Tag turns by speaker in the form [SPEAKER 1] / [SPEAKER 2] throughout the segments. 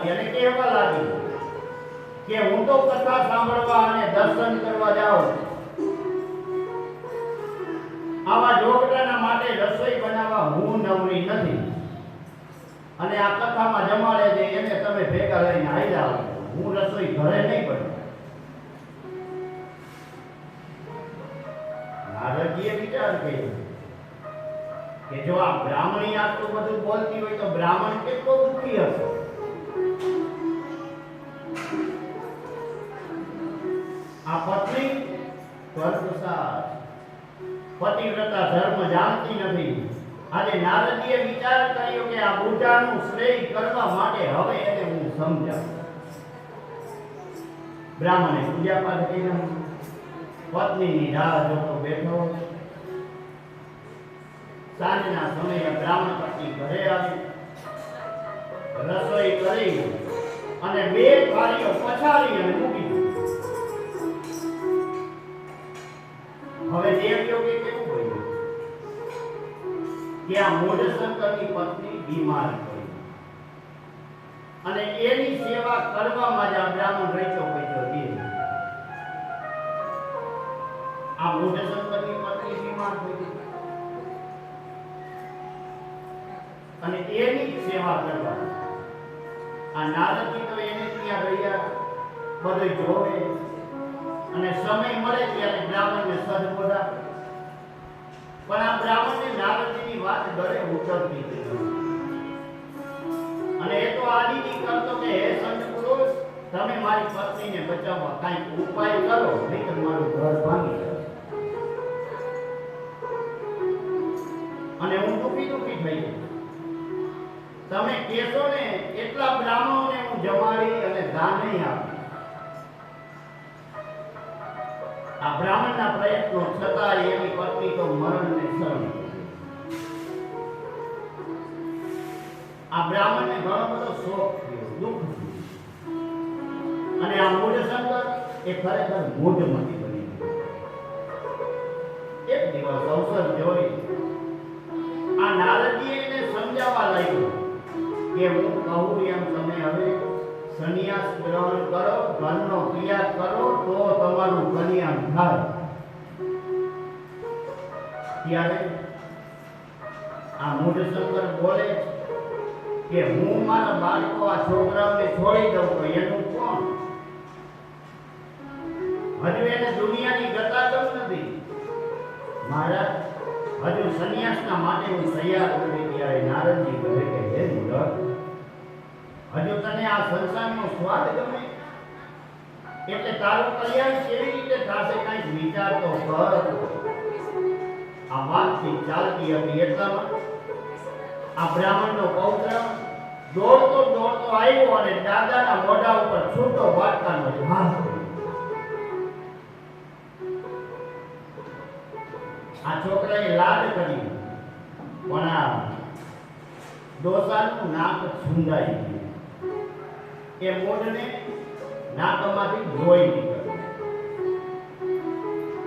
[SPEAKER 1] હતી અને કહેવા લાગી કે હું તો કથા સાંભળવા અને દર્શન કરવા જાઉં, આવા જોગટાના માટે રસોઈ બનાવવા હું નવરી નથી, અને આ કથામાં જમાડે છે એને તમે ભેગા લઈને આવી જાઓ, હું રસોઈ ઘરે નહીં બનાવું. નારદજીએ વિચાર કર્યો કે જો આ બ્રાહ્મણી આટલું બધું બોલતી હોય તો બ્રાહ્મણ કેટલો દુઃખી હશે. આ પત્ની કર્મસાર પતિવ્રતા ધર્મ જાણતી નથી. આજે નારદજીએ વિચાર કર્યો કે આ બુઢાનું શ્રેય કરવા માટે હવે એને હું સમજાવું. બ્રાહ્મણે પૂજા પાઠ કર્યા, પત્નીની રાહ જોતો બેઠો. સાંજના સમયે બ્રાહ્મણ પત્ની ઘરે આવી, રસોઈ કરી અને બે થાળીઓ પછાડી અને મૂકી દીધી. હવે દેવ્યો કે કેવું બન્યું કે આ મૂઢશંકરની પત્ની બીમાર પડી અને એની સેવા કરવામાં જ આ બ્રાહ્મણ રહેતો પડ્યો છે. આ મૂઢશંકરની પત્ની બીમાર પડી અને એની સેવા કરવા આ નારદજી તો એને ત્યાં રહ્યા, બધું જોવે અને સમય મળે ત્યારે બ્રાહ્મણને સદબોધા. પણ આ બ્રાહ્મણને નારદજીની વાત ગળે ઉતરતી હતી અને એ તો આદિજી કરતો કે હે સંત પુરુષ, તમે મારી પત્નીને બચાવવા કાંઈક ઉપાય કરો, નહીં તો મારું ઘર ભાંગી જશે. અને હું દુઃખી થઈ ગઈ. તમે કહેશો ને એટલા બ્રાહ્મણોને હું જમાડી અને દાન નહીં આપું. આ બ્રાહ્મણના પ્રયત્નો છતાં એની પત્ની તો મરણને શરણ. આ બ્રાહ્મણને ઘણો બધો શોખ થયો, દુઃખ થયું અને આ મૂઢશંકર એ ખરેખર મૂઢમતી બની ગયો. એક દિવસ અવસર જોઈ આ નારદજી એને સમજાવવા લાગ્યો કે હું કહું એમ તમે હવે સંન્યાસ ગ્રહણ કરો, ઘરનો ત્યાગ કરો તો તમારું કલ્યાણ થાય. ત્યારે આ મૂઢશંકર બોલે કે હું મારા બાળકો આ છોકરાઓને છોડી દઉં તો એનું કોણ? હજુ એને દુનિયાની ગતા ગમ નથી. મહારાજ હજુ સંન્યાસના માટે હું તૈયાર નથી. ત્યારે નારદજી કહે કે હે મૂઢ, હજુ તને આ સંસારનો સ્વાદ ગમે? એટલે તારું કલ્યાણ કેવી રીતે થશે કાંઈક વિચાર તો કર. આ વાતથી ચાલતી હતી એટલામાં આ બ્રાહ્મણનો પૌત્ર દોડતો આવ્યો અને દાદાના મોઢા ઉપર છૂટો વાટકાનો ઘાસ કર્યો. આ છોકરાએ લાડ કર્યું પણ આ ડોસાનું નાક છુંદાઈ ગયું. એ મોઢને નાકમાંથી લોહી નીકળ્યું.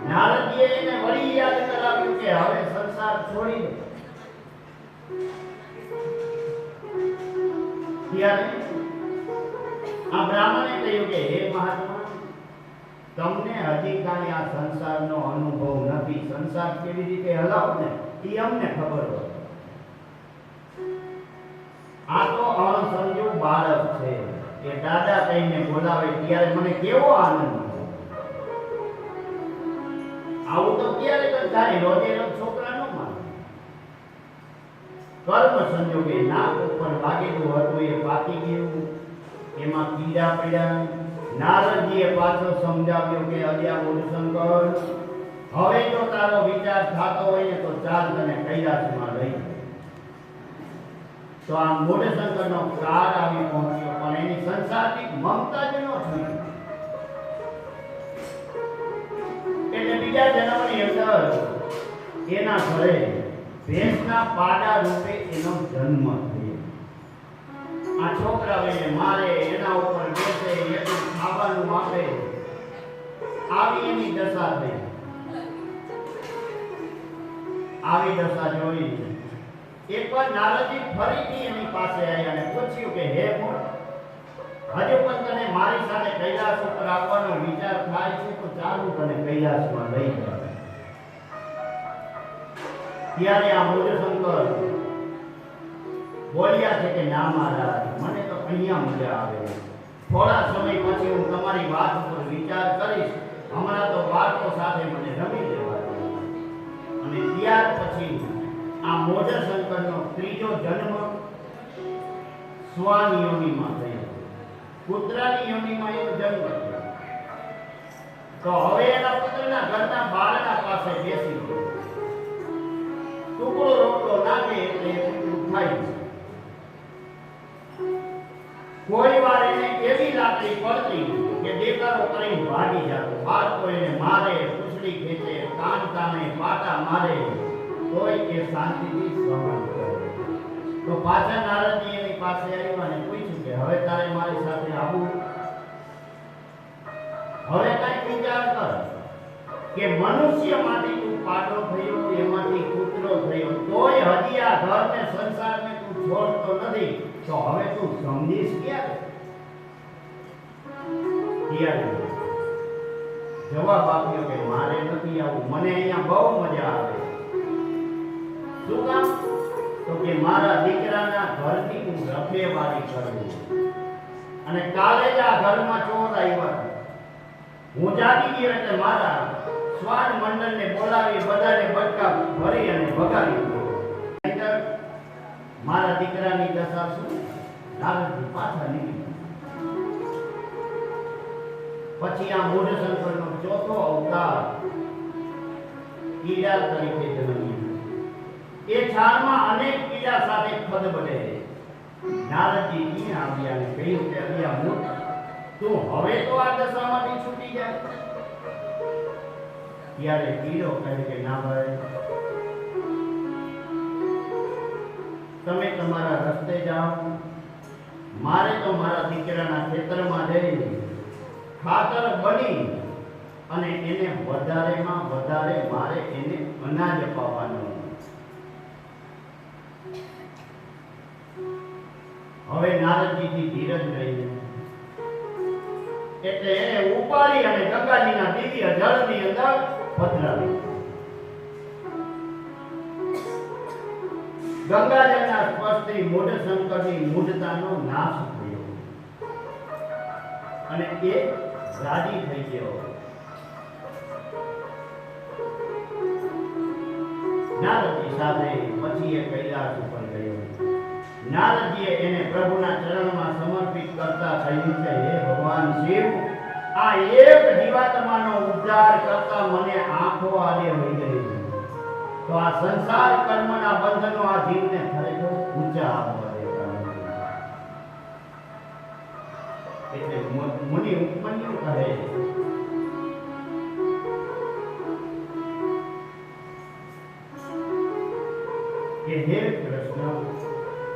[SPEAKER 1] નારદજીએ એને વળી યાદ કરાવ્યું કે હવે સંસાર છોડી દે. ત્યારે આ બ્રાહ્મણે કહ્યું કે હે મહાત્મા, તમને હજી કાંઈ આ સંસારનો અનુભવ નથી. સંસાર કેવી રીતે હલાવો ને એ અમને ખબર હોય. આ તો અણસમજુ બાળક છે. એ દાદા કહીને બોલાવે ત્યારે મને કેવો આનંદ મળે. આવું તો ક્યારે થાય? રોજે રોજ છોકરા ન માને. કર્મ સંજોગે નાક ઉપર વાગેલું હતું એ પાકી ગયું, એમાં કીડા પડ્યા. નારદજીએ પાછો સમજાવ્યો કે અલ્યા મૂઢશંકર, હવે જો તારો વિચાર થતો હોય ને તો ચાલ તને કૈલાસમાં લઈ જાય. તો આ મૂઢશંકરનો કાળ આવી પહોંચ્યો પણ એની સંસારની મમતા જ ન થઈ. એટલે બીજા જન્મની અંદર એના ઘરે ભેંસના પાડા રૂપે એનો જન્મ થયો. આ છોકરાઓને મારે, એના ઉપર બેસે, એનું ખાવાનું આપે, આવી એની દશા થઈ. આવી દશા જોઈ એકવાર નારદજી ફરીથી એની પાસે આવ્યા અને પૂછ્યું કે હે મૂઢ, કૈલાસ ઉપર આવવાનો વિચાર થાય છે તો ચાલુ તને કૈલાસમાં લઈ જાય. ત્યારે આ મૂળશંકર બોલ્યા છે કે ના મહારાજ, મને તો અહીંયા મજા આવે. થોડા સમય પછી હું તમારી વાત ઉપર વિચાર કરીશ. હમણાં તો બાળકો સાથે મને રમી દેવા દો. અને ત્યાર પછી આ મૂળશંકરનો ત્રીજો જન્મ શ્વાન યોનિમાં થયો. કૂતરાની યોનિમાં એનો જન્મ થયો. તો હવે એના પુત્રના ઘરના બાળના પાસે બેસી ગયો. ટુકડો રોટલો નાખે એટલે એ કૂતરું ખાય. કોઈ વાર એને એવી લાકડી પડતી કે દેકારો કરીને ભાગી જતો. બાળકો એને મારે, પૂછડી ખેંચે, કાન તાણે, પાટા મારે, તોય એ શાંતિથી સહન કરે. તો પાછા નારદજી એની પાસે આવ્યા અને પૂછ્યું કે હવે તારે મારી સાથે આવવું? હવે કઈ વિચાર કર કે મનુષ્યમાંથી તું પાડો થયો, એમાંથી કૂતરો થયો, તોય હજી આ ઘરને સંસારને તું છોડતો નથી. તો હવે તું સમજીશ ક્યારે? જવાબ આપ્યો કે મારે નથી આવવું, મને અહીંયા બહુ મજા આવે. શું કામ? તો કે મારા દીકરાના ઘરની હું રખેવાળી કરું. અને કાલે જ આ ઘરમાં ચોર આવ્યા. હું જાગી ગયો એટલે મારા શ્વાન મંડળને બોલાવી બધાને બટકા ભરી અને ભગાડી દીધો. મારા દીકરાની દશા શું? નારદજી પાછા નીકળી. પછી આ મૂળશંકરનો ચોથો અવતાર કીડા તરીકે જન્મ્યો. એ છાણમાં અનેક કીડા સાથે ખદબડે. નારદજી ત્યાં આવ્યા અને કહ્યું કે અલ્યા મૂર્ખ, તું હવે તો આ દશામાંથી છૂટી જાય. ત્યારે કીડો કહે કે ના ભાઈ, તમે તમારા રસ્તે જાઓ. મારે તો મારા દીકરાના ખેતરમાં જઈને ખાતર બની અને એને વધારેમાં વધારે મારે એને અનાજ અપાવવાનું. હવે નારદજીથી ધીરજ રહી એટલે એને ઉપાડી અને ગંગાજીના દિવ્ય જળની અંદર પધરાવી. ગંગાજળના સ્પર્શથી મૂળશંકરની મૂઢતાનો નાશ થયો અને એ રાજી થઈ ગયો. નારદજી સાથે પછી એ કૈલાસ ઉપર ગયો. નારદજીએ એને પ્રભુના ચરણમાં સમર્પિત કરતા કહ્યું છે, હે ભગવાન શિવ, આ એક જીવાત્માનો ઉદ્ધાર કરતા મને આંખો આડે હોઈ ગઈ છે. તો આ સંસાર કર્મના બંધનો આ જીવને ખરેખર ઊંચા આપવા દેતા નથી. એટલે મુનિ ઉપમન્યુ કહે કે હે કૃષ્ણ,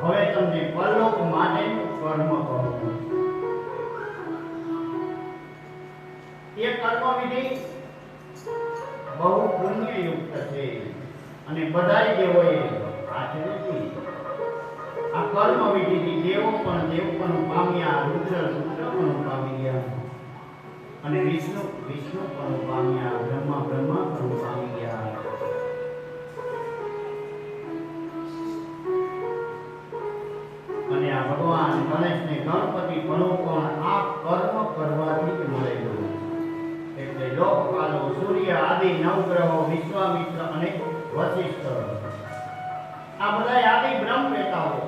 [SPEAKER 1] હવે તમને પરલોક માટેનું કર્મ કહું. એ કર્મ વિધિ બહુ પુણ્યયુક્ત છે અને બધાય દેવોએ આચરેલી. આ કર્મ વિધિથી દેવો પણ પામ્યા, રુદ્ર પણ પામી ગયા અને વિષ્ણુ પણ પામ્યા, બ્રહ્મા પણ પામી ગયા. અને આ ભગવાન ગણેશને ગણપતિ પણ આ કર્મ કરવાથી જ મળેલું. એટલે લોકપાલો, સૂર્ય આદિ નવગ્રહો, વિશ્વામિત્ર અને વશિષ્ઠ, આ બધા આદિ બ્રહ્મ વેતાઓ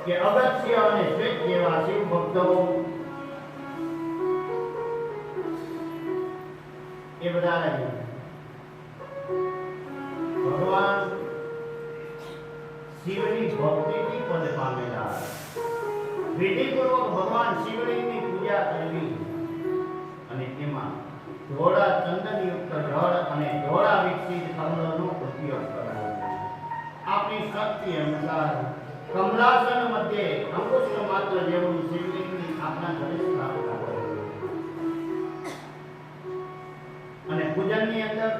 [SPEAKER 1] કે અગત્ય અને શ્વેત જેવા શિવ ભક્તો, એ બધા ભગવાન શિવની ભક્તિથી પદ પામેલા. વિધિપૂર્વક ભગવાન શિવલિંગની પૂજા કરવી અને એમાં ધોળા ચંદનયુક્ત જળ અને ધોળા વિકસિત કમળનો ઉપયોગ કરવો. આપણી શક્તિ અનુસાર કમલાસન મધ્યે અંકુશ માત્ર જેવું શિવલિંગની આપણા ઘરે સ્થાપના કરવી અને પૂજનની અંદર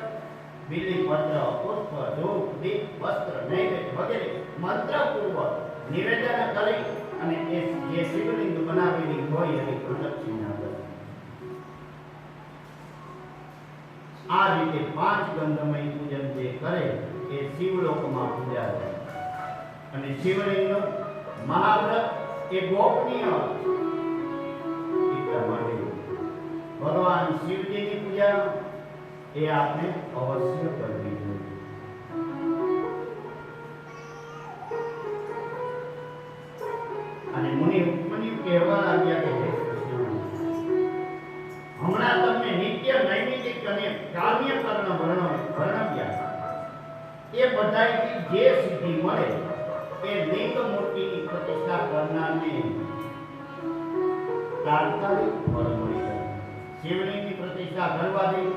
[SPEAKER 1] બિલીપત્ર, પુષ્પ, ધૂપ, દીપ, વસ્ત્ર, નૈવેદ્ય વગેરે મંત્રપૂર્વક નિવેદન કરી અને એ જે શિવલિંગ બનાવેલી હોય એની પ્રદક્ષિણા કરે. આ રીતે 5 ગંધમય પૂજન જે કરે એ શિવલોકમાં પૂજા છે. અને શિવલિંગનું મહાવ્રત એ ગોપનીય એટલા માટે ભગવાન શિવજીની પૂજા એ આપણે અવશ્ય કરવી જોઈએ. અને મુનિ કહેવા લાગ્યા કે હમણાં તમને નિત્ય નૈમિતિક અને કામ્ય કર્મ વર્ણવ્યા એ બધાયથી જે સિદ્ધિ મળે એ લિંગ મૂર્તિની પ્રતિષ્ઠા કરનારને તાત્કાલિક ફળ મળી જાય. શિવલિંગની પ્રતિષ્ઠા કરવાથી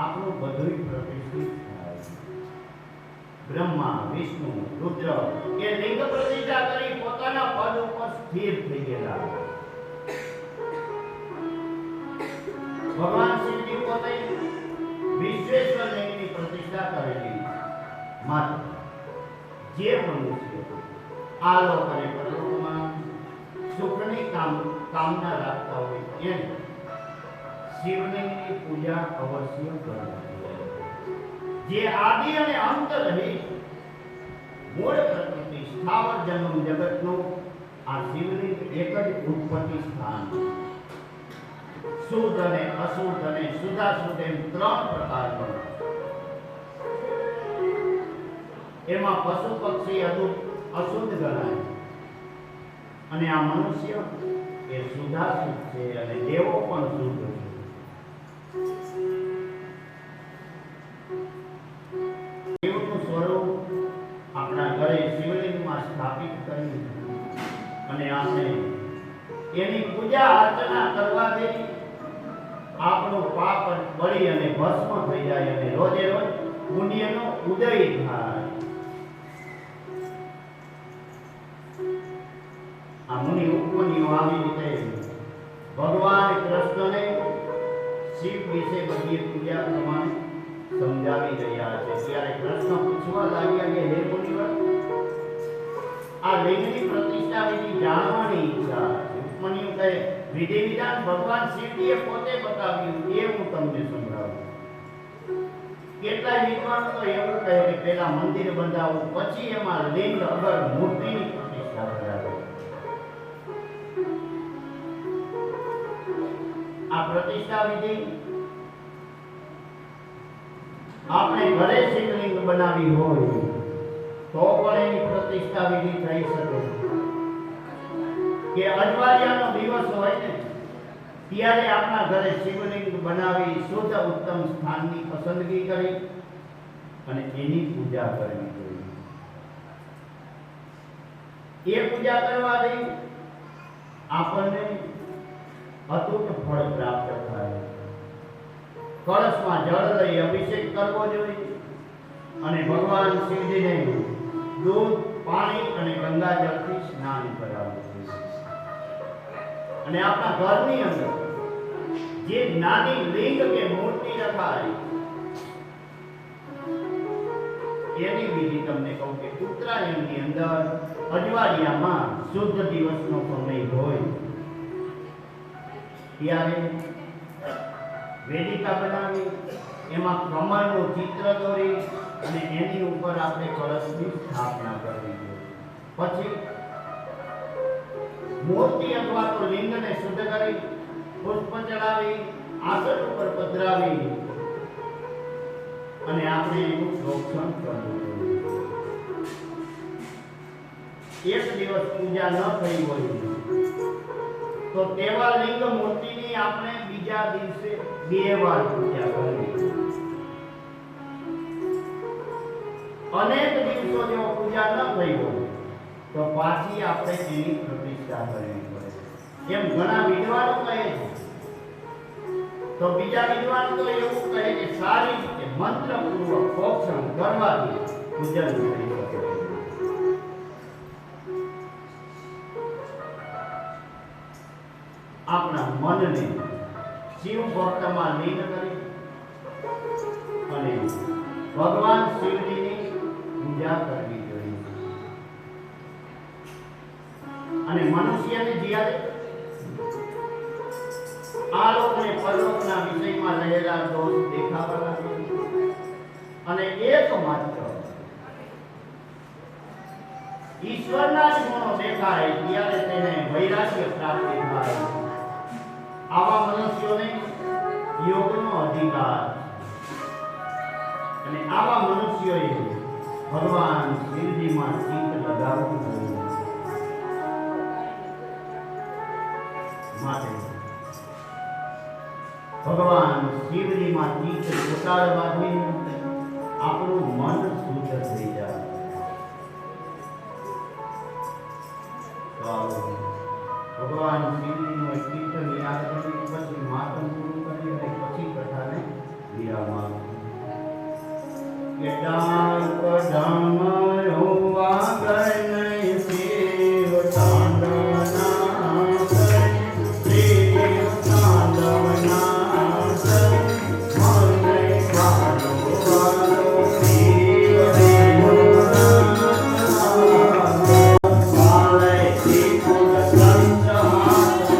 [SPEAKER 1] આપણું બધું પ્રતિષ્ઠિત થાય. બ્રહ્મા, વિષ્ણુ, રુદ્ર એ લિંગ પ્રતિષ્ઠા કરી પોતાના પદ ઉપર સ્થિર થઈ ગયેલા. ભગવાન શિવજી પોતે વિશ્વેશ્વર લિંગની પ્રતિષ્ઠા કરેલી. માત્ર જે મનુષ્ય આ લોક અને પરલોકમાં સુખની કામના રાખતા હોય એને શિવલિંગની પૂજા અવશ્ય કરવી. જે આદિ અને અંત રહી મૂળ પ્રકૃતિ સ્થાવર જંગમ જગતનું આ શિવલિંગ એક જ ઉત્પત્તિ સ્થાન. શુદ્ધ અને અશુદ્ધ અને શુદ્ધાશુદ્ધ એમ 3 પ્રકારનું. એમાં પશુ પક્ષી અશુદ્ધ ગણાય અને આ મનુષ્ય એ શુદ્ધાશુદ્ધ છે અને દેવો પણ શુદ્ધ છે. દેવનું સ્વરૂપ આપણા ઘરે શિવલિંગમાં સ્થાપિત કરી અને આપણે એની પૂજા અર્ચના કરવાથી આપણું પાપ બળી અને ભસ્મ થઈ જાય અને રોજે રોજ પુણ્યનો ઉદય થાય. આ મુનિ ઉપમન્યુ આવી રીતે ભગવાન કૃષ્ણને શિવ વિશે બધી પૂજા પ્રમાણે સમજાવી રહ્યા છે. ત્યારે કૃષ્ણ પૂછવા લાગ્યા કે હે મુનિવર, આ લિંગની પ્રતિષ્ઠા વિધિ જાણવાની ઈચ્છા છે. ઉપમન્યુ કહે વિધિ વિધાન ભગવાન શિવજીએ પોતે બતાવ્યું એ હું તમને સમજાવું. કેટલાય વિદ્વાનો તો એવું કહે કે પહેલા મંદિર બંધાવવું પછી એમાં લિંગ અગર મૂર્તિની પ્રતિષ્ઠા કરાવે. આ પ્રતિષ્ઠા વિધિ આપણે ઘરે શિવલિંગ બનાવી હોય તો પણ એની પ્રતિષ્ઠા વિધિ થઈ શકે. કે અજવાળિયાનો દિવસ હોય ને ત્યારે આપણા ઘરે શિવલિંગ બનાવી શુદ્ધ ઉત્તમ સ્થાનની પસંદગી કરી અને એની પૂજા કરવી જોઈએ. એ પૂજા કરવાથી આપણને અતૂટ ફળ પ્રાપ્ત થાય. કળશમાં જળ લઈ અભિષેક કરવો જોઈએ અને ભગવાન શિવજીને દૂધ, પાણી અને ગંગાજળથી સ્નાન કરાવવું જોઈએ. અને આપણા ઘરની અંદર જે નાની લિંગ કે મૂર્તિ રખાય એની વિધિ તમને કહું કે ઉત્તરાયણની અંદર અજવાળિયામાં શુદ્ધ દિવસનો સમય હોય ત્યારે વેદિકા બનાવી એમાં કમળનું ચિત્ર દોરી અને એની ઉપર આપણે કળશની સ્થાપના કરવી જોઈએ. પછી મૂર્તિ અથવા તો લિંગને શુદ્ધ કરી પુષ્પ ચડાવી આસન ઉપર પધરાવી અને આપણે એનું રક્ષણ કરવું જોઈએ. એક દિવસ પૂજા ન થઈ હોય તો તેવા લિંગ મૂર્તિની આપણે બીજા દિવસે 2 વાર પૂજા કરવી. અનેક દિવસો જો પૂજા ન થઈ હોય તો પાછી આપણે એની પ્રતિષ્ઠા કરવી પડે. એમ ઘણા વિદ્વાનો કહે છે. તો બીજા વિદ્વાનો તો એવું કહે કે સારી રીતે મંત્રપૂર્વક પ્રોક્ષણ કરવાથી પૂજન થઈ શકે. આપણા મનને શિવ ભક્તમાં લીન કરી અને ભગવાન શિવજીની પૂજા કરવી જોઈએ. અને મનુષ્યને જ્યારે આલોક અને પરલોકના વિષયમાં રહેલા દોષ દેખાવા લાગે અને એકમાત્ર ઈશ્વરના જ ગુણો દેખાય ત્યારે તેને વૈરાગ્ય પ્રાપ્તિ થાય. આવા મનુષ્યોને યોગનો અધિકાર અને આવા મનુષ્યોએ ભગવાન શિવજીમાં ચિત્ત લગાવવું જોઈએ. માટે ભગવાન શિવજીમાં ચિત્ત ચોટાડવાથી આપણું મન શુદ્ધ થઈ જાય. ભગવાન શિવજીનો એક કીર્તન યાદ કરી પછી માતમ પૂરું કરી અને પછી કથાને વિરામ આપીએ. કે ડાંક ડામરો વાગણ શિવ તાંડવના શિવ તાંડવના મને વાલો વાલો શિવ દેવના વાલે શિવ સંત હાથ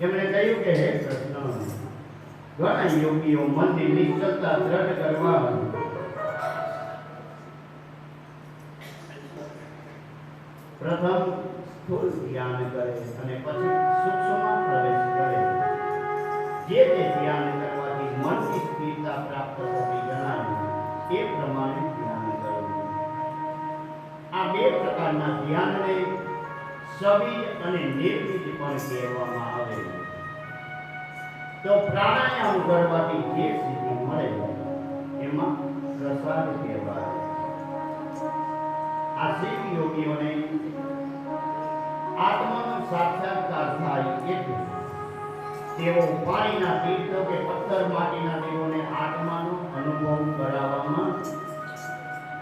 [SPEAKER 1] એમણે કહ્યું કે હે કૃષ્ણ, ઘણા યોગીઓ મનની નિશ્ચલતા દ્રઢ કરવા પ્રથમ સ્થૂળ ધ્યાન કરે અને પછી સૂક્ષ્મમાં પ્રવેશ કરે. જે તે ધ્યાન કરવાથી મનની સ્થિરતા પ્રાપ્ત થતી જણાય એ પ્રમાણે ધ્યાન કરવું. આ બે પ્રકારના ધ્યાનને સબીજ અને નિર્બીજ પણ કહેવામાં આવે. તો પ્રાણાયામ કરવાથી જે સિદ્ધિ મળે એમાં પ્રસાદ કહેવાય. આ શિવ યોગીઓને આત્માનો સાક્ષાત્કાર થાય એટલે તેઓ પાણીના તીર્થો કે પથ્થર માટીના દેવોને આત્માનો અનુભવ કરાવવામાં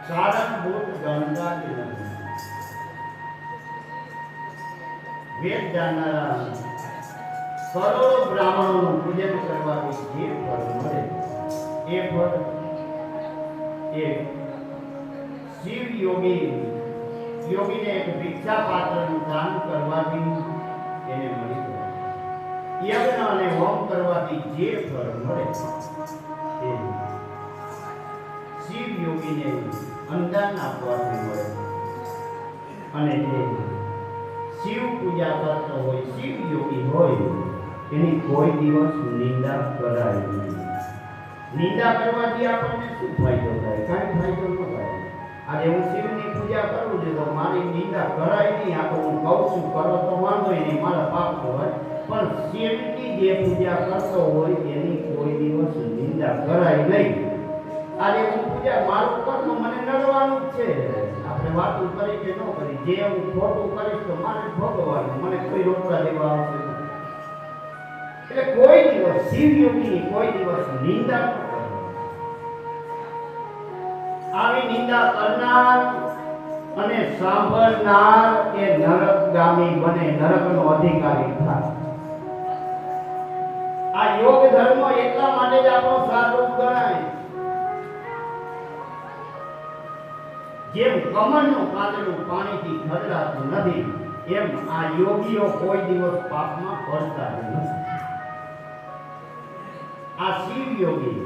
[SPEAKER 1] કારણભૂત ગણતા જ નથી. વેદ જાણનારા કરોડો બ્રાહ્મણોનું પૂજન કરવાથી જે ફળ મળે એ ફળ એ શિવ યોગીને એક ભિક્ષા પાત્રનું દાન કરવાથી એને મળી જાય. યજ્ઞ અને હોમ કરવાથી જે ફળ મળે એ શિવ યોગીને અંદાન આપવાથી મળે. અને જે શિવ પૂજા કરતો હોય, શિવ યોગી હોય, એની કોઈ દિવસ નિંદા કરાય નહીં. નિંદા કરવાથી આપણને શું ફાયદો થાય? કાંઈ ફાયદો ન થાય. આજે હું શિવની પૂજા કરું છું તો મારી નિંદા કરાય નહીં. આ તો હું કહું છું કરો તો વાંધો નહીં, મારા પાપ હોય. પણ શિવની જે પૂજા કરતો હોય એની કોઈ દિવસ નિંદા કરાય નહીં. આજે હું પૂજા મારું કર્મ મને નડવાનું જ છે. આપણે વાતો કરી કે ન કરી, જે હું ખોટું કરીશ તો મારે ભોગવવાનું, મને કોઈ રોકવા દેવા આવશે. એટલે કોઈ દિવસ શિવ યોગીની કોઈ દિવસ નિંદા ન કરે. આવી નિંદા કરનાર અને સાંભળનાર એ નરકગામી બને, નરકનો અધિકારી થાય. આ યોગ ધર્મ એટલા માટે જ આપણો સારું ગણાય. જેમ કમળનું પાંદડું પાણીથી ખરડાતું નથી, એમ આ યોગીઓ કોઈ દિવસ પાપમાં પડતા નથી. આ શિવ યોગી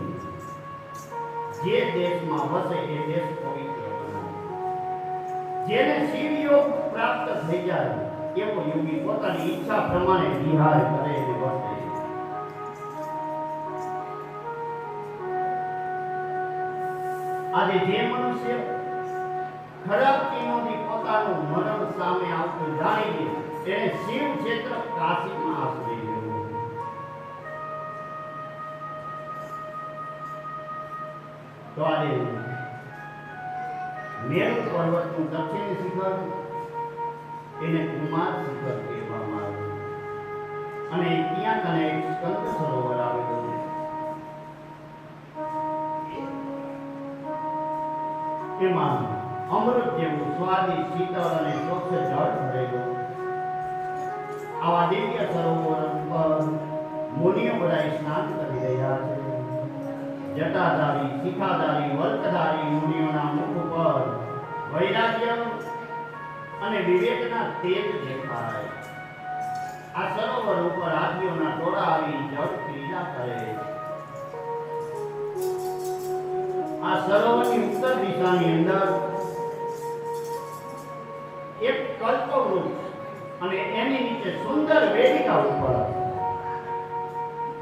[SPEAKER 1] જે દેશમાં વસે એ દેશ પવિત્ર બનાવે. જેને શિવ યોગ પ્રાપ્ત થઈ જાય એવો યોગી પોતાની ઈચ્છા પ્રમાણે વિહાર કરે અને વર્તે. આજે જે મનુષ્ય ખરાબ ચીનોથી પોતાનું મરણ સામે આવતું જાણી લે એને શિવ ક્ષેત્ર કાશીમાં આશ્રય લેવો. તો આજે મેરુ પર્વતનું દક્ષિણ શિખર એને કુમાર શિખર કહેવામાં આવે. અને ત્યાં કને એક સ્કંદ સરોવર આવેલું છે. એમાં અમૃત જેવું સ્વાદિષ્ટ, શીતળ અને સ્વચ્છ જળ ભરેલું આવા દિવ્ય સરોવર પર મુનિઓ બધા સ્નાન કરી રહ્યા છે. જટાધારી, શિખાધારી, વર્કધારી મુનિઓના મુખ પર વૈરાગ્ય અને વિવેકના તેજ દેખાય. આ સરોવર ઉપર હાથીઓના ટોળા આવી જળ ક્રીડા કરે. આ સરોવરની ઉત્તર દિશાની અંદર એક કલ્પવૃક્ષ અને એની નીચે સુંદર વેદિકા ઉપર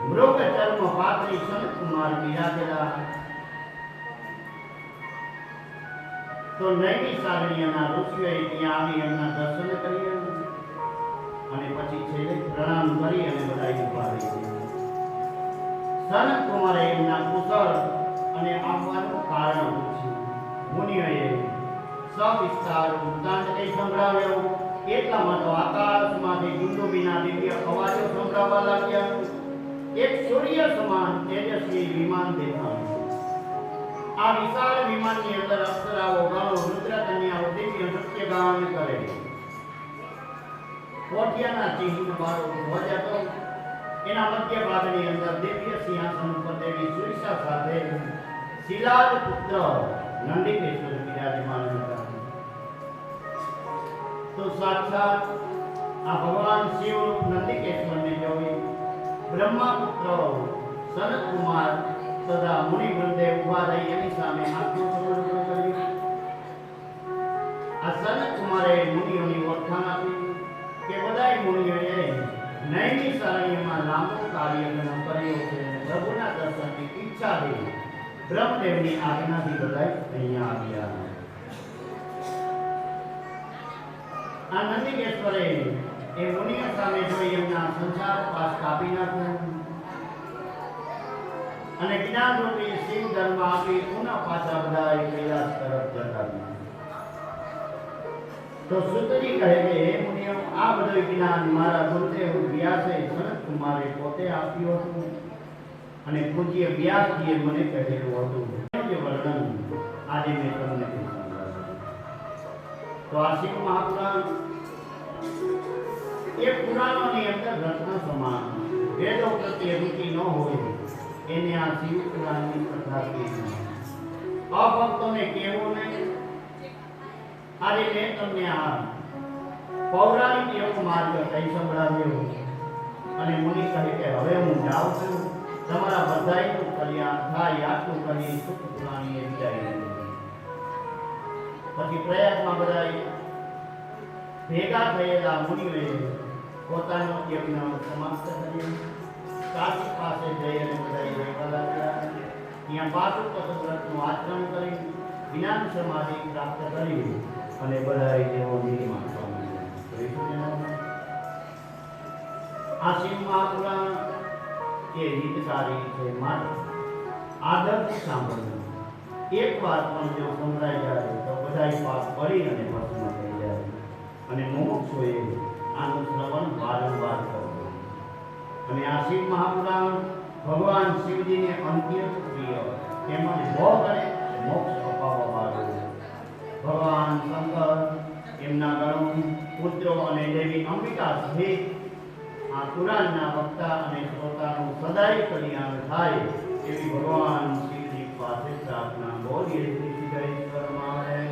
[SPEAKER 1] મૃગ ચર્મ પાત્રી સનતકુમાર બિરાજેલા. તો નૈમિષારણ્યના ઋષિઓએ ત્યાં આવી એમના દર્શન કર્યા અને પછી છેલ્લે પ્રણામ કરી અને બધા ઉભા રહી ગયા. સનતકુમારે એમના કુશળ અને આવવાનું કારણ પૂછ્યું. મુનિઓએ સવિસ્તાર વૃત્તાંત કઈ સંભળાવ્યો. એટલામાં તો આકાશમાંથી દુંદુભીના દિવ્ય અવાજો સંભળાવા લાગ્યા. એક સૂર્ય સમાન તેજસ્વી વિમાન દેખાયું. આ વિશાળ વિમાનની અંદર અપ્સરાઓ, ગણો, રુદ્રકન્યાઓ દિવ્ય નૃત્ય ગાન કરે. કોઠિયાના ચિહ્ન વાળો ધ્વજ હતો. એના મધ્ય ભાગની અંદર દિવ્ય સિંહાસન ઉપર દેવી સુરીસા સાથે શિલાદ પુત્ર નંદિકેશ્વર વિરાજમાન હતા. તો સાક્ષાત આ ભગવાન શિવ નંદિકેશ્વરને જોઈ બ્રહ્માપુત્ર સનત કુમાર તથા મુનિ વૃંદે ઉભા રહી એની સામે હાથનું સમર્પણ કર્યું. આ સનત કુમારે મુનિઓની ઓળખાણ આપી કે બધાય મુનિઓએ નૈમિષ અરણ્યમાં લાંબો કાર્યક્રમ કર્યો છે. પ્રભુના દર્શનની ઈચ્છા થઈ. બ્રહ્મદેવની આજ્ઞાથી બધાય અહીંયા આવ્યા. આ નંદિકેશ્વરે એ મુનિઓ સામે જોઈ એમના સંસાર પાસ કાપી નાખ્યો અને જ્ઞાન રૂપી શિવ ધર્મ આપી પુનઃ પાછા બધા કૈલાસ તરફ જતા રહ્યા. તો સુતજી કહે કે હે મુનિઓ, આ બધું જ્ઞાન મારા ગુરુદેવ વ્યાસે સનત કુમારે પોતે આપ્યું હતું અને પૂજ્ય વ્યાસજીએ મને કહેલું હતું. જે વર્ણન આજે મેં તમને સમજાવ્યું. તો આ શિવ મહાપુરાણ એ પુરાણોની અંદર રત્ન સમાન. વેદો પ્રત્યે રુચિ ન હોય એને આ શિવ પુરાણની કથા કહેવી. અભક્તોને કહેવું નહીં. આજે મેં તમને આ પૌરાણિક યોગ માર્ગ કઈ સંભળાવ્યો અને મુનિ કહે કે હવે હું જાઉં છું, તમારા બધાયનું કલ્યાણ થાય આટલું કહી સુખ પુરાણીએ વિદાય લીધી. પછી પ્રયાગમાં બધા ભેગા થયેલા મુનિઓએ પોતાનો યજ્ઞ સમાપ્ત કર્યો. કાશી પાસે જઈ અને બધા રહેવા લાગ્યા. ત્યાં પાશુપત વ્રતનું આચરણ કરી જ્ઞાન સમાધિ પ્રાપ્ત કરી અને બધા તેઓ નિર્માણ પામ્યા. આ શિવ મહાપુરાણ એ હિતકારી છે, માટે આદરથી સાંભળવું. એક વાર પણ જો સંભળાઈ જાય તો બધા પાપ પડી અને ભસ્મ થઈ જાય. અને મુમુક્ષુએ આનું શ્રવણ વારંવાર કરવું. અને આ શિવ મહાપુરાણ ભગવાન શિવજીને અત્યંત પ્રિય, તેમજ ભોગ અને મોક્ષ અપાવવાવાળું. ભગવાન શંકર, એમના ગણો, પુત્રો અને દેવી અંબિકા સહિત આ પુરાણના વક્તા અને શ્રોતાનું સદાય કલ્યાણ થાય એવી ભગવાન શિવજી પાસે પ્રાર્થના બોલીએ. શ્રી સિદ્ધેશ્વર મહારાજ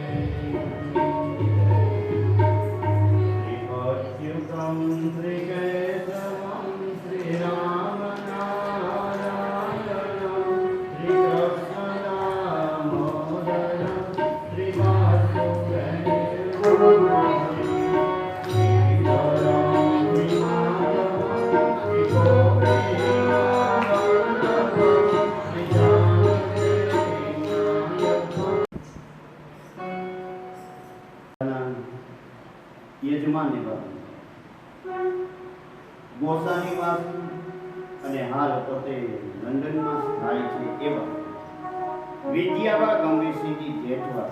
[SPEAKER 1] શ્રી કેશવમ શ્રી રામ નારાયણ શ્રી કૃષ્ણ દામોદર શ્રી વાસુદેવ ગોસાની વાત અને હાલ પોતે લંડનમાં સ્થાયી છે એવા વિદ્યાવા ગંભીરસિંહજી જેઠવા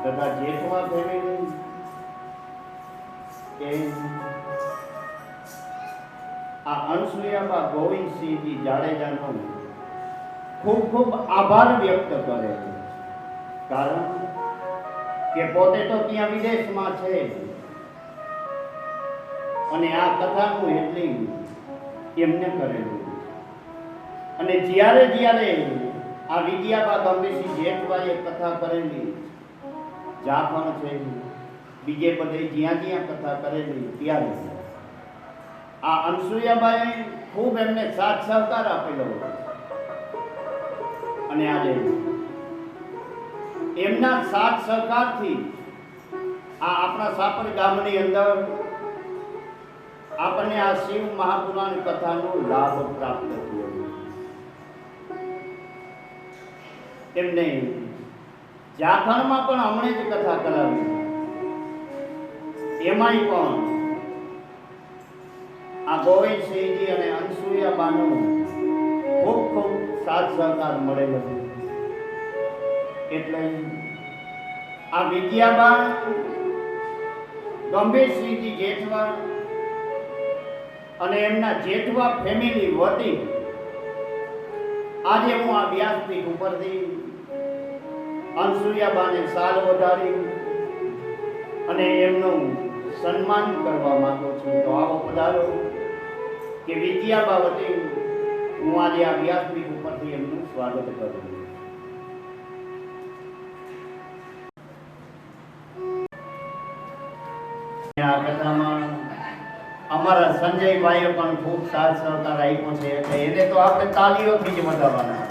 [SPEAKER 1] તથા જેઠવા ફેમિલી કે આ અનસુયાબા ગોવિંદસિંહજી જાડેજાનો ખૂબ ખૂબ આભાર વ્યક્ત કરે છે. કારણ કે પોતે તો ત્યાં વિદેશમાં છે અને આ કથાનું હેડલિંગ એમને કરેલું. અને જ્યારે જ્યારે આ વિદ્યાબા ગંભીરસિંહ જેઠવાએ કથા કરેલી, જાફર છે, બીજે બધે જ્યાં જ્યાં કથા કરેલી, ત્યારે આ અનસુયાબાએ ખૂબ એમને સાથ સહકાર આપેલો. અને આજે એમના સાથ સહકારથી આ આપણા સાપર ગામની અંદર આપણને આ શિવ મહાપુરાણ કથાનો લાભ પ્રાપ્ત થયો. એમને જાખણમાં પણ હમણે જ કથા કરાવી. એમાંય પણ આ ગોવિંદસિંહજી અને અનસુયાબાનો ખૂબ ખૂબ સાથ સહકાર મળેલો. એટલે આ વિદ્યાબા ગંભીરસિંહજી જેઠવા અને એમના જેઠવા ફેમિલી વતી આજે હું આ વ્યાસપીઠ ઉપરથી અનસુયાબાને સાલ વધારી અને એમનું સન્માન કરવા માંગુ છું. તો આવો પધારો કે વિદ્યાબા વતી હું આજે આ વ્યાસપીઠ ઉપરથી એમનું સ્વાગત કરું. આ કથામાં અમારા સંજયભાઈએ પણ ખૂબ સાથ સહકાર આપ્યો છે એટલે એને તો આપણે તાલીઓથી જ વધારવાના.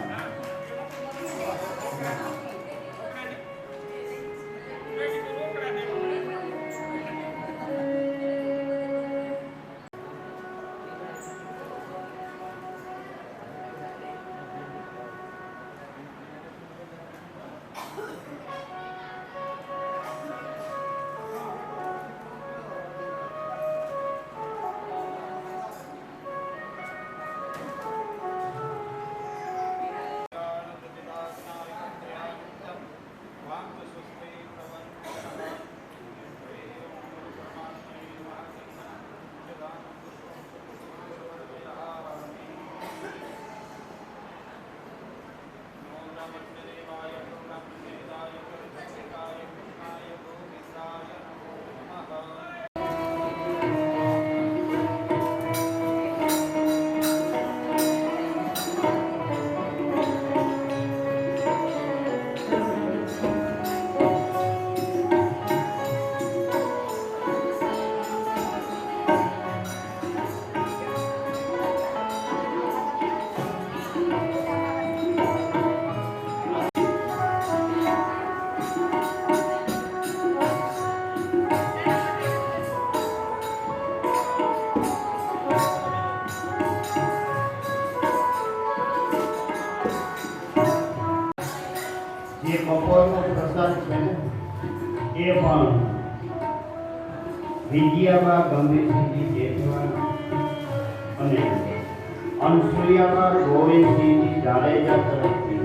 [SPEAKER 1] જે બપોરનો પ્રસાદ છે ને એ પણ વિજયાબા ગંભીરસિંહજી જેઠવા અને અનસુયાબા ગોવિંદસિંહજી જાડેજા તરફથી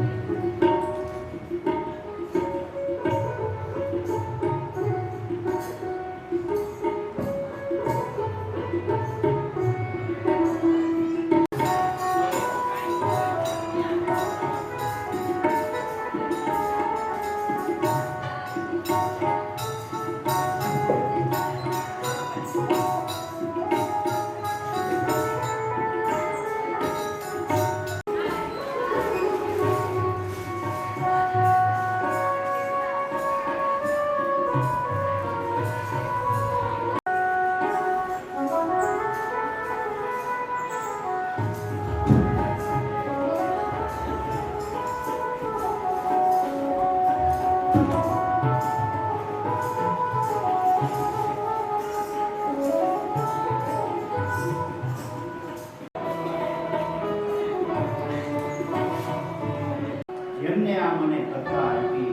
[SPEAKER 1] જેમને આ મને કથા આપી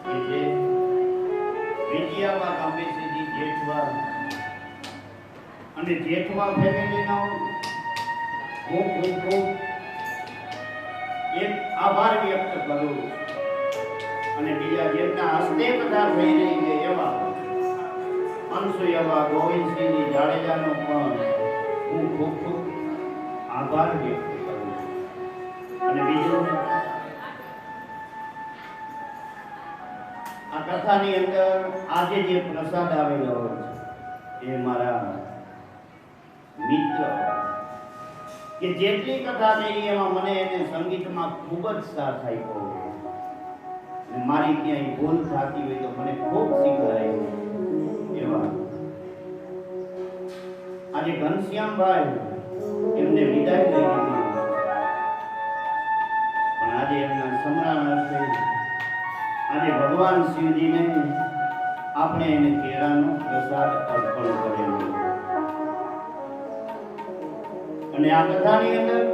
[SPEAKER 1] કે જે વિજયાબા ગંભીરસિંહજી જેઠવા અને જેઠવા ફેમિલીનો હું ખૂબ એક આભાર વ્યક્ત કરું અને બીજા જેમના હસ્તે કથા થઈ રહી છે એવા અનસુયાબા ગોવિંદસિંહજી જાડેજાનો પણ હું ખૂબ આભાર વ્યક્ત કરું અને બીજું આ કથાની અંદર આજે જે પ્રસાદ આવેલો છે એ મારા મિત્ર કે જેટલી કથા થઈ એમાં મને એને સંગીતમાં ખૂબ જ સાથ આપ્યો અને મારી ક્યાંય ભૂલ થતી હોય તો મને ખૂબ શીખવાડ્યું એવા આજે ઘનશ્યામભાઈ એમને વિદાય લઈ લીધી પણ આજે એમના સમરણ હસ્તે આજે ભગવાન શિવજીને આપણે એને કેળાનો પ્રસાદ અર્પણ કરેલો અને આ કથાની અંદર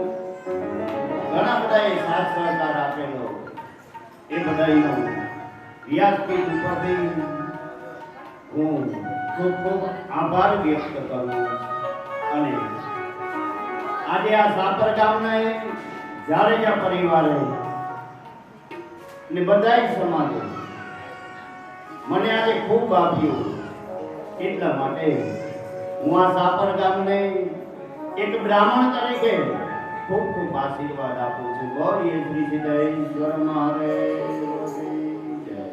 [SPEAKER 1] ઘણા બધાએ સાથ સહકાર આપેલો એ બધાનો વ્યાસપીઠ ઉપરથી હું ખૂબ આભાર વ્યક્ત કરું અને આજે આ સાપર ગામના જાડેજા પરિવારે ને બધાય સમાજે મને આજે ખૂબ આપ્યું એટલા માટે હું આ સાપર ગામને એક બ્રાહ્મણ તરીકે ખૂબ ખૂબ આશીર્વાદ આપું છું. બોલીએ શ્રી સિદ્ધેશ્વર મહાદેવ જય.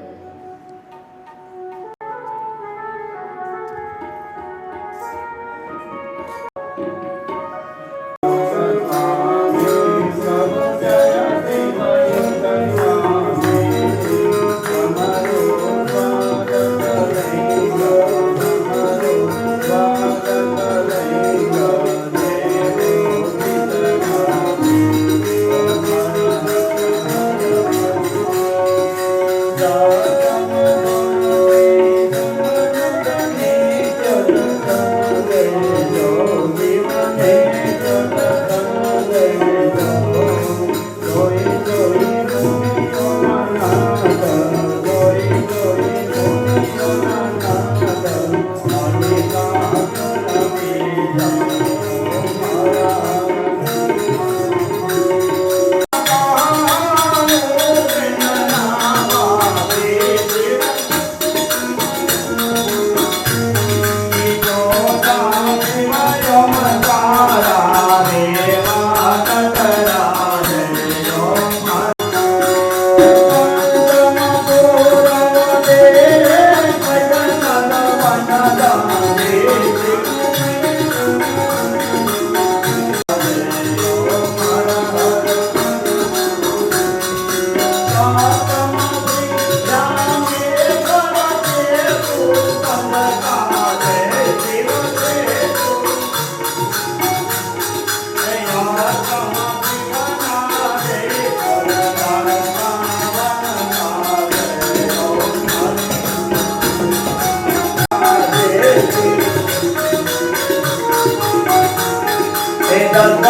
[SPEAKER 2] Thank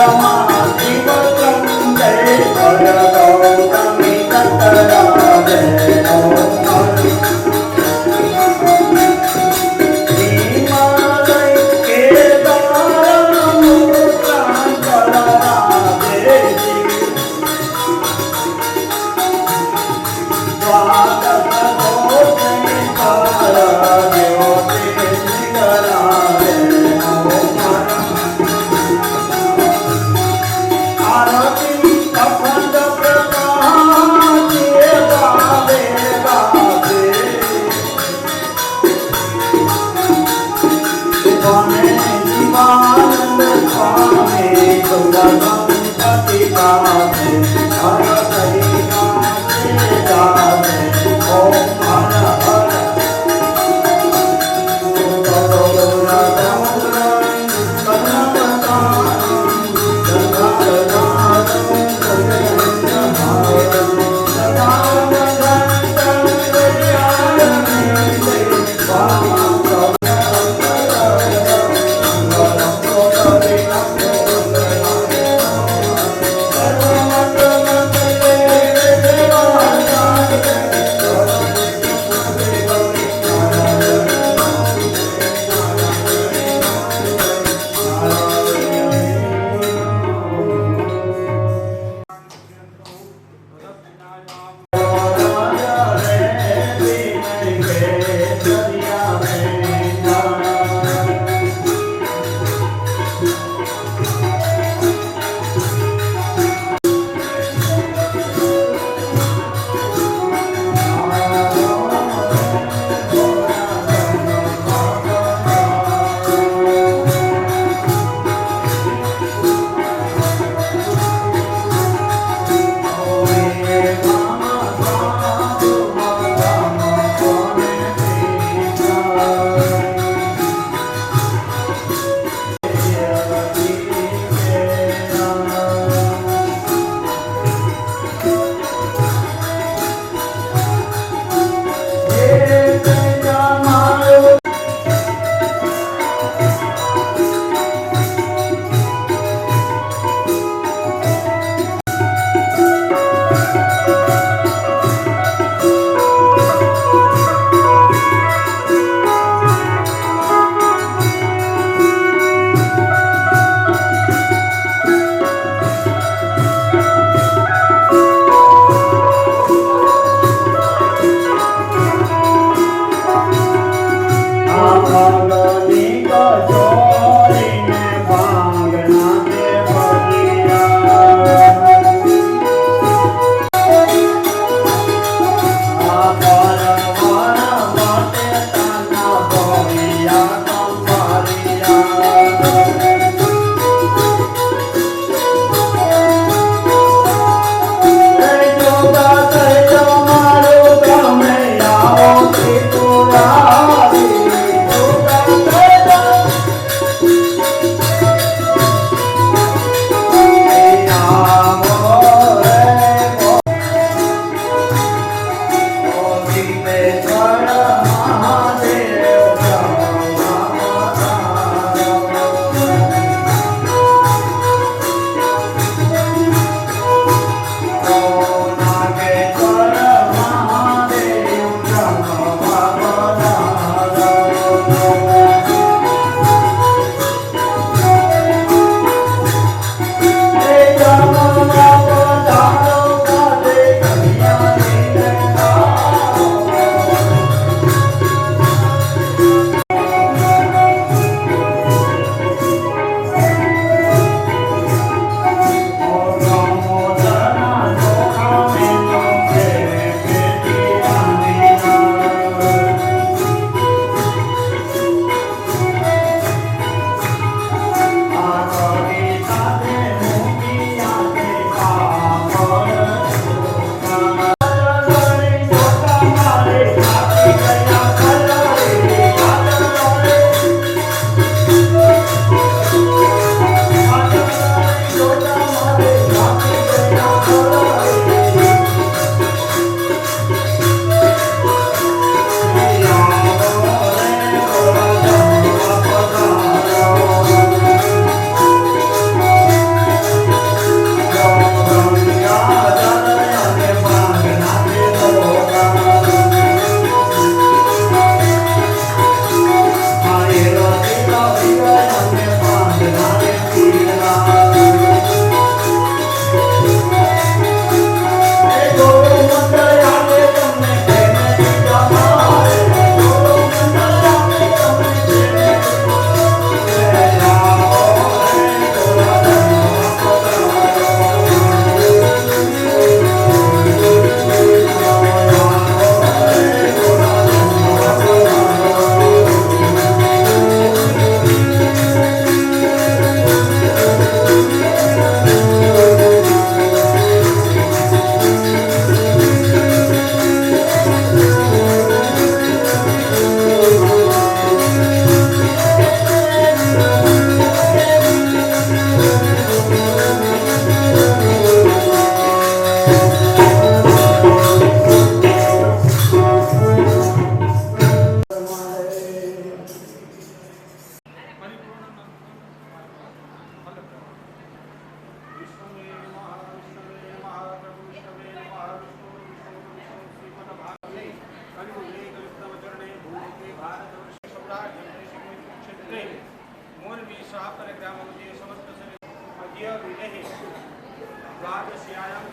[SPEAKER 2] द्वादश्यायां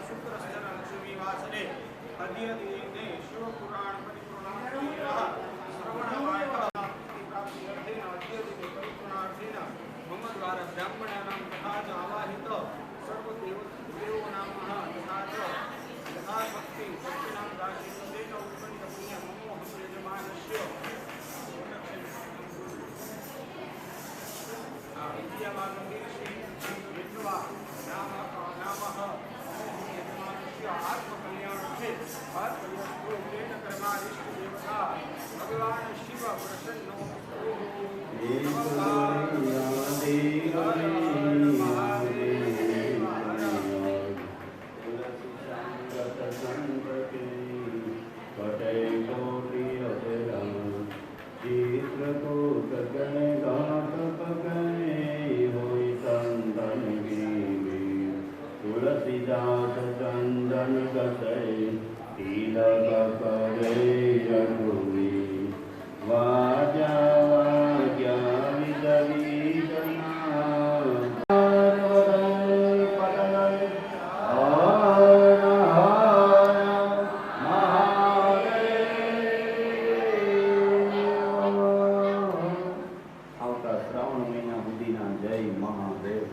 [SPEAKER 2] शुक्रस्तरलक्ष्मीवासरे अद्य दिने शिवपुराण परिपूर्णार्थेन श्रवणवायः प्राप्त्यर्थेन अद्य दिने परिपूर्णार्थेन मम द्वारा ब्राह्मणानां तथा च आवाहित सर्वदेवोनां तथा च यथाशक्ति दक्षिणां दास्येन उत्पन्नपुण्यं मम यजमानस्य विद्यावागन्धीश्री विद्वा नामः यजमानस्य आत्मकल्याणार्थे आत्मयस्वरूपेण कर्मादिष्टदेवता भगवान् शिव प्रसन्नो
[SPEAKER 1] चंदन कसै तिलक करे रघुवी वाजा वाज्ञा विदलीजना આવતા શ્રાવણ મહિના સુધીના જય મહાદેવ.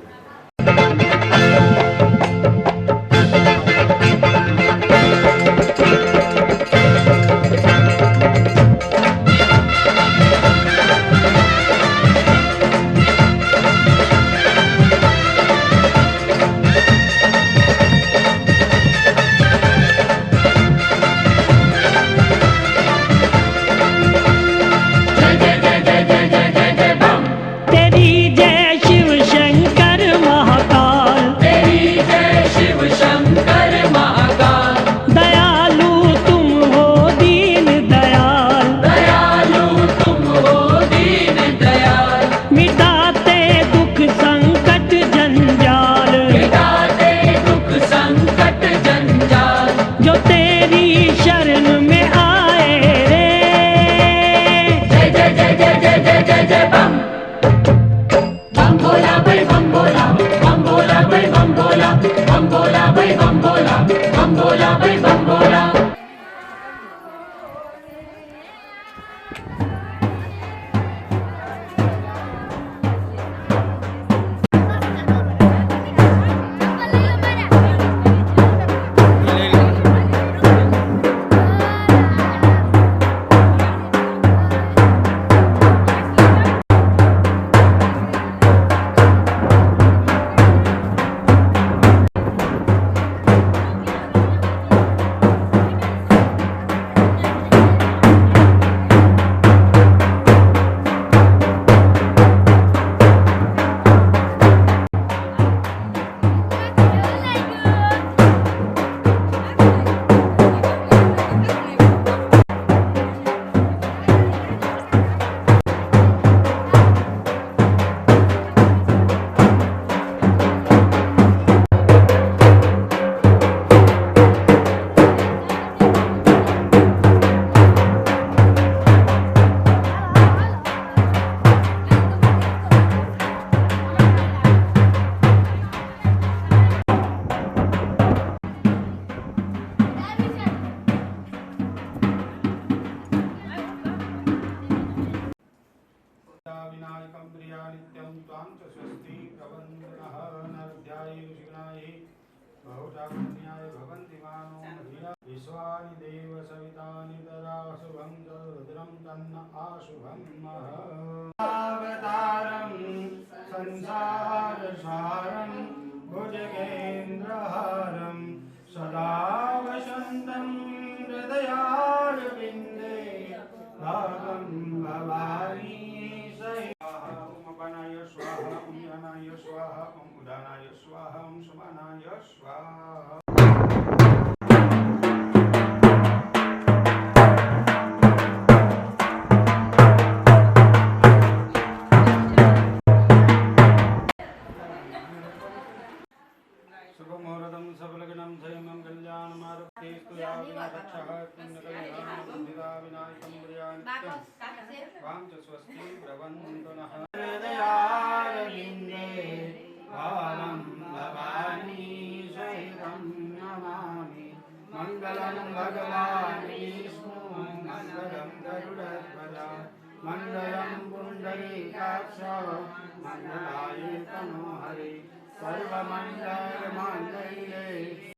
[SPEAKER 2] विनायकं प्रिया नित्यं त्वां च स्वस्ति प्रबन्धनः नरध्यायुषिगणाय बहुजागन्याय भवन्ति मानो धिया विश्वानि देव सवितानि तदा शुभं रुद्रं तन्न आशुभम् अवतारं संसारसारं भुजगेन्द्रहारं सदा वसन्तं हृदयारविन्दे भागं भवानी अपानाय स्वाहा ओम ज्ञानाय स्वाहा ओम उदानाय स्वाहा ओम समानाय स्वाहा. शुभमुहूर्तं सबलग्नं जयमं कल्याणमारभ्येस्तु या विनाशः पुण्यकल्याणं विनायकं प्रियानित्यं त्वां च स्वस्ति प्रबन्धनः हृदयारविन्दे भावं भवानी સર્વમંગલ માંગલ્યે